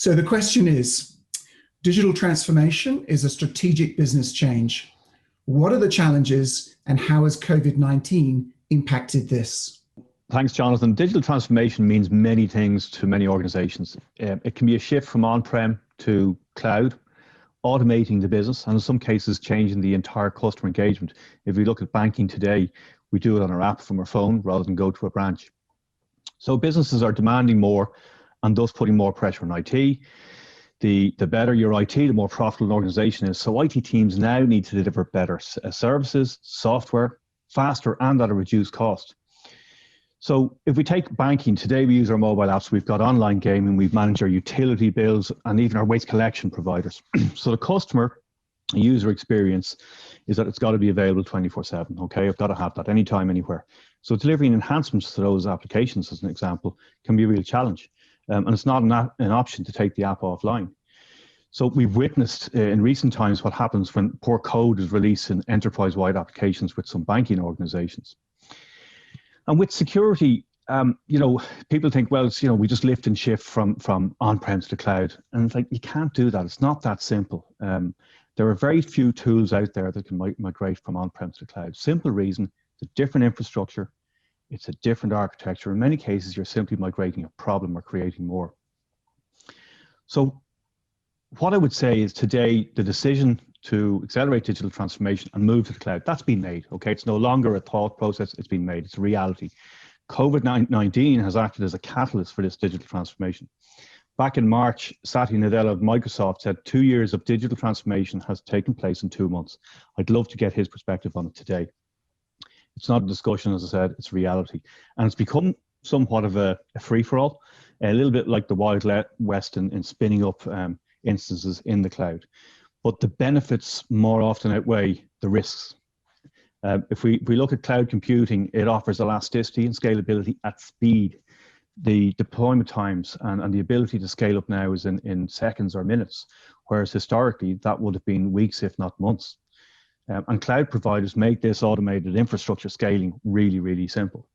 So the question is, digital transformation is a strategic business change. What are the challenges and how has COVID-19 impacted this? Thanks, Jonathan. Digital transformation means many things to many organizations. It can be a shift from on-prem to cloud, automating the business, and in some cases, changing the entire customer engagement. If we look at banking today, we do it on our app from our phone rather than go to a branch. So businesses are demanding more and thus putting more pressure on IT. The better your IT, the more profitable an organization is. So IT teams now need to deliver better services, software, faster and at a reduced cost. So if we take banking, today we use our mobile apps, we've got online gaming, we've managed our utility bills and even our waste collection providers. So the customer user experience is that it's got to be available 24/7, okay? I've got to have that anytime, anywhere. So delivering enhancements to those applications, as an example, can be a real challenge. And it's not an option to take the app offline. So we've witnessed in recent times what happens when poor code is released in enterprise-wide applications with some banking organizations. And with security, people think, well, it's, we just lift and shift from on-prem to the cloud. And it's like, you can't do that. It's not that simple. There are very few tools out there that can migrate from on-prem to the cloud. Simple reason, it's a different infrastructure. It's a different architecture. In many cases, you're simply migrating a problem or creating more. So what I would say is today, the decision to accelerate digital transformation and move to the cloud, that's been made, okay? It's no longer a thought process, it's been made, it's a reality. COVID-19 has acted as a catalyst for this digital transformation. Back in March, Satya Nadella of Microsoft said 2 years of digital transformation has taken place in 2 months. I'd love to get his perspective on it today. It's not a discussion, as I said, it's reality. And it's become somewhat of a free-for-all, a little bit like the Wild West in spinning up instances in the cloud. But the benefits more often outweigh the risks. If we look at cloud computing, it offers elasticity and scalability at speed. The deployment times and the ability to scale up now is in seconds or minutes, whereas historically that would have been weeks, if not months. And cloud providers make this automated infrastructure scaling really, really simple.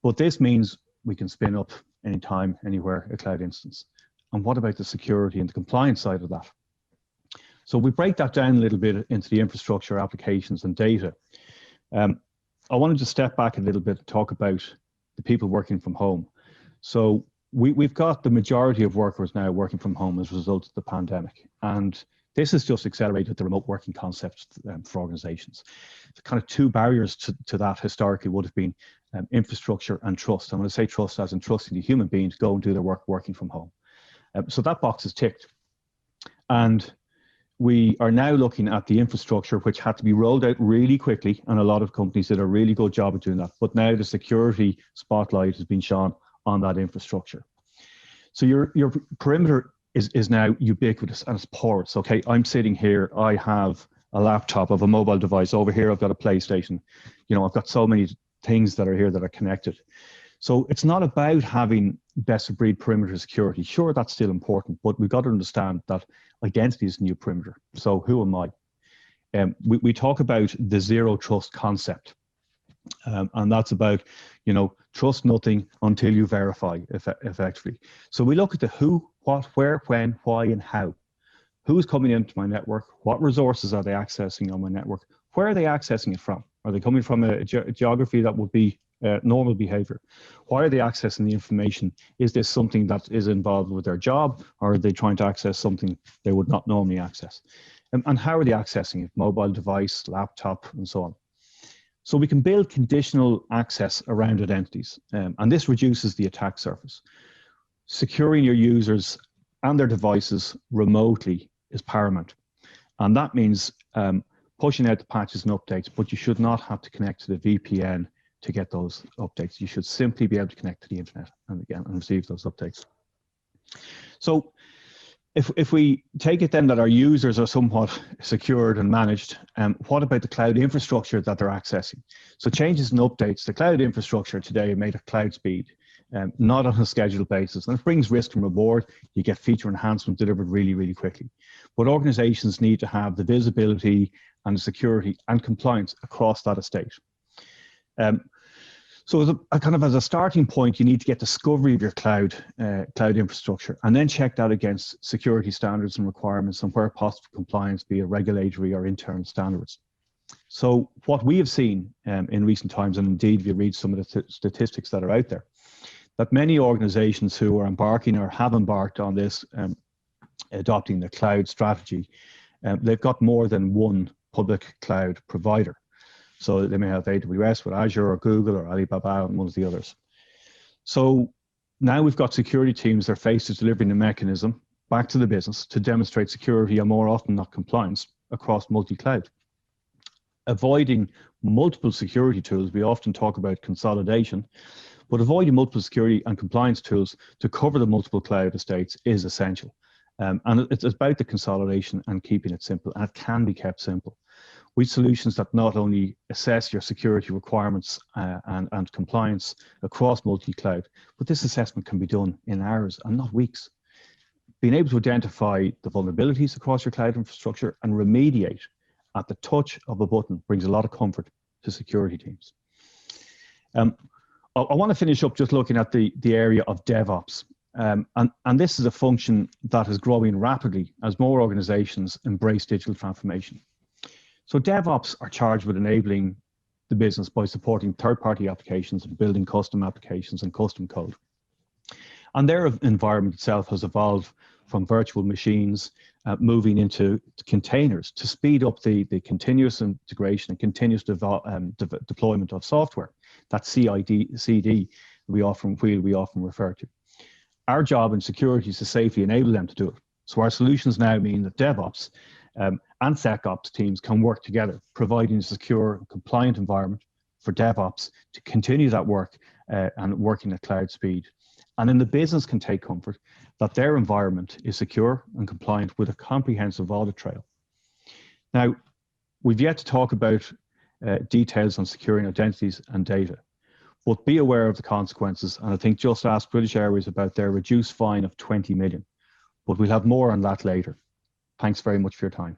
But this means we can spin up anytime, anywhere, a cloud instance. And what about the security and the compliance side of that? So we break that down a little bit into the infrastructure, applications, and data. I wanted to step back a little bit and talk about the people working from home. So we've got the majority of workers now working from home as a result of the pandemic. And this has just accelerated the remote working concept for organizations. The kind of two barriers to that historically would have been infrastructure and trust. I'm going to say trust as in trusting the human being to go and do their work working from home. So that box is ticked. And we are now looking at the infrastructure, which had to be rolled out really quickly, and a lot of companies did a really good job of doing that. But now the security spotlight has been shone on that infrastructure. So your perimeter is now ubiquitous and it's porous. Okay, I'm sitting here, I have a laptop, of a mobile device. Over here, I've got a PlayStation. I've got so many things that are here that are connected. So it's not about having best of breed perimeter security. Sure, that's still important, but we've got to understand that identity is the new perimeter. So who am I? We talk about the zero trust concept. And that's about, trust nothing until you verify effectively. So we look at the who, what, where, when, why, and how. Who's coming into my network? What resources are they accessing on my network? Where are they accessing it from? Are they coming from a geography that would be normal behavior? Why are they accessing the information? Is this something that is involved with their job, or are they trying to access something they would not normally access? And how are they accessing it? Mobile device, laptop, and so on. So we can build conditional access around identities, and this reduces the attack surface. Securing your users and their devices remotely is paramount. And that means pushing out the patches and updates, but you should not have to connect to the VPN to get those updates. You should simply be able to connect to the internet and receive those updates. So if we take it then that our users are somewhat secured and managed, what about the cloud infrastructure that they're accessing? So changes and updates, the cloud infrastructure today are made at cloud speed, not on a scheduled basis. And it brings risk and reward. You get feature enhancement delivered really, really quickly. But organizations need to have the visibility and the security and compliance across that estate. So as a kind of as a starting point, you need to get discovery of your cloud infrastructure, and then check that against security standards and requirements, and where possible compliance, be it regulatory or internal standards. So what we have seen in recent times, and indeed if you read some of the statistics that are out there, that many organizations who are embarking or have embarked on this adopting the cloud strategy, they've got more than one public cloud provider. So they may have AWS with Azure, or Google, or Alibaba, and one of the others. So now we've got security teams that are faced with delivering the mechanism back to the business to demonstrate security, and more often not compliance, across multi-cloud. Avoiding multiple security tools, we often talk about consolidation, but avoiding multiple security and compliance tools to cover the multiple cloud estates is essential. And it's about the consolidation and keeping it simple, and it can be kept simple. With solutions that not only assess your security requirements and compliance across multi-cloud, but this assessment can be done in hours and not weeks. Being able to identify the vulnerabilities across your cloud infrastructure and remediate at the touch of a button brings a lot of comfort to security teams. I want to finish up just looking at the area of DevOps. And this is a function that is growing rapidly as more organizations embrace digital transformation. So DevOps are charged with enabling the business by supporting third-party applications and building custom applications and custom code. And their environment itself has evolved from virtual machines moving into containers to speed up the continuous integration and continuous deployment of software. That CD we often refer to. Our job in security is to safely enable them to do it. So our solutions now mean that DevOps and SecOps teams can work together, providing a secure and compliant environment for DevOps to continue that work and working at cloud speed. And then the business can take comfort that their environment is secure and compliant with a comprehensive audit trail. Now, we've yet to talk about details on securing identities and data, but be aware of the consequences. And I think just ask British Airways about their reduced fine of 20 million, but we'll have more on that later. Thanks very much for your time.